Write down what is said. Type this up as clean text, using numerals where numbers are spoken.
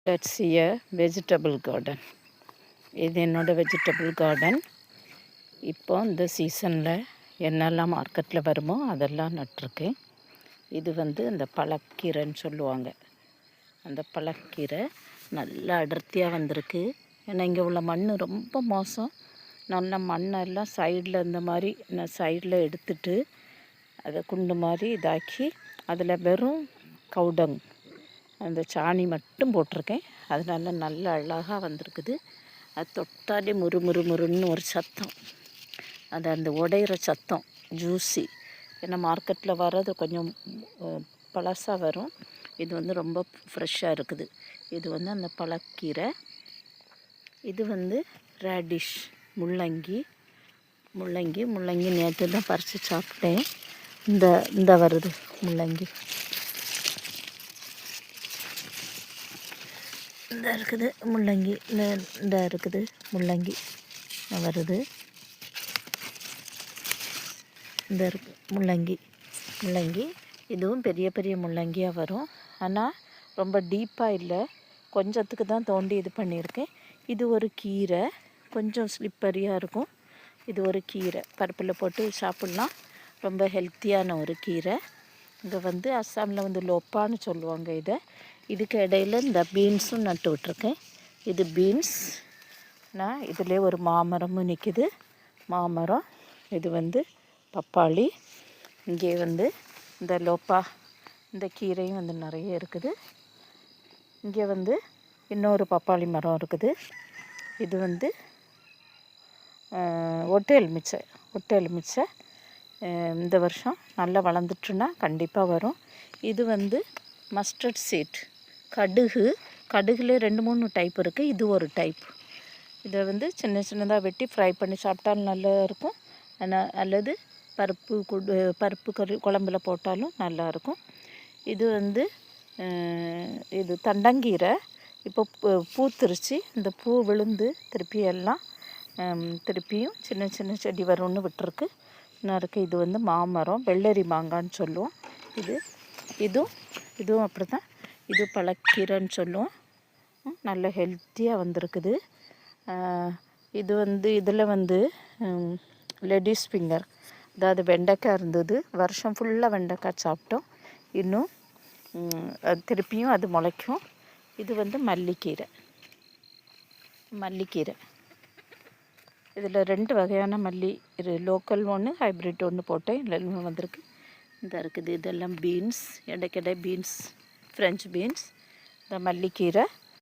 Let's see a vegetable garden. இது என்னோடய vegetable garden. இப்போ இந்த சீசனில் என்னெல்லாம் மார்க்கெட்டில் வருமோ அதெல்லாம் நட்டிருக்கேன். இது அந்த பழக்கீரைன்னு சொல்லுவாங்க. அந்த பழக்கீரை நல்லா அடர்த்தியாக வந்திருக்கு. ஏன்னா இங்கே உள்ள மண் ரொம்ப மோசம். நல்ல மண்ணெல்லாம் சைடில் இந்த மாதிரி நான் சைடில் எடுத்துட்டு அதை குண்டு மாதிரி இதாக்கி அதில் வெறும் கவுடங் அந்த சாணி மட்டும் போட்டிருக்கேன். அதனால நல்ல அழகாக வந்திருக்குது. அது தொட்டாலே முறுமுறுன்னு ஒரு சத்தம், அது அந்த உடையிற சத்தம் ஜூஸி. ஏன்னா மார்க்கெட்டில் வர்றது கொஞ்சம் பழசாக வரும். இது ரொம்ப ஃப்ரெஷ்ஷாக இருக்குது. இது அந்த பழக்கீரை. இது ரேடிஷ் முள்ளங்கி நேற்று தான் பறித்து சாப்பிட்டேன். இந்த வருது முள்ளங்கி. இந்த இருக்குது முள்ளங்கி. இந்த இருக்குது முள்ளங்கி வருது. இந்த இருக்கு முள்ளங்கி. இதுவும் பெரிய பெரிய முள்ளங்கியாக வரும். ஆனால் ரொம்ப டீப்பாக இல்லை, கொஞ்சத்துக்கு தான் தோண்டி இது பண்ணியிருக்கேன். இது ஒரு கீரை, கொஞ்சம் ஸ்லிப்பரியாக இருக்கும். இது ஒரு கீரை, பருப்பில் போட்டு சாப்பிட்லாம். ரொம்ப ஹெல்த்தியான ஒரு கீரை. இங்கே அஸ்ஸாமில் லோப்பான்னு சொல்லுவாங்க. இதுக்கு இடையில் இந்த பீன்ஸும் நட்டு விட்ருக்கேன். இது பீன்ஸ். நான் இதிலே ஒரு மாமரமும் நிற்கிது. மாமரம். இது பப்பாளி. இங்கே இந்த லோப்பா இந்த கீரையும் நிறைய இருக்குது. இங்கே இன்னொரு பப்பாளி மரம் இருக்குது. இது ஒட்டை எலுமிச்சை. இந்த வருஷம் நல்லா வளர்ந்துட்டுன்னா கண்டிப்பாக வரும். இது மஸ்டர்ட் சீட், கடுகுல 2-3 டைப் இருக்குது. இது ஒரு டைப். இதை சின்னதாக வெட்டி ஃப்ரை பண்ணி சாப்பிட்டாலும் நல்லா இருக்கும். அல்லது பருப்பு கறி குழம்புல போட்டாலும் நல்லாயிருக்கும். இது இது தண்டங்கீரை. இப்போ பூத்துருச்சு. இந்த பூ விழுந்து திருப்பியும் சின்ன செடி வரும்னு விட்டுருக்கு. இது மாமரம், வெள்ளரி மாங்கான்னு சொல்லுவோம். இதுவும் அப்படி தான். இது பழக்கீரைன்னு சொல்லுவோம். நல்ல ஹெல்த்தியாக வந்திருக்குது. இதில் லேடிஸ் ஃபிங்கர், அதாவது வெண்டைக்காய் இருந்தது. வருஷம் ஃபுல்லாக வெண்டைக்காய் சாப்பிட்டோம். இன்னும் அது திருப்பியும் அது முளைக்கும். இது மல்லிக்கீரை. இதில் 2 வகையான மல்லி, லோக்கல் ஒன்று, ஹைப்ரிட் ஒன்று போட்டேன். எல்லாம் வந்திருக்கு. இந்த இருக்குது. இதெல்லாம் பீன்ஸ், இடைக்கிடை பீன்ஸ், ஃப்ரெஞ்ச் பீன்ஸ். இந்த மல்லிக்கீரை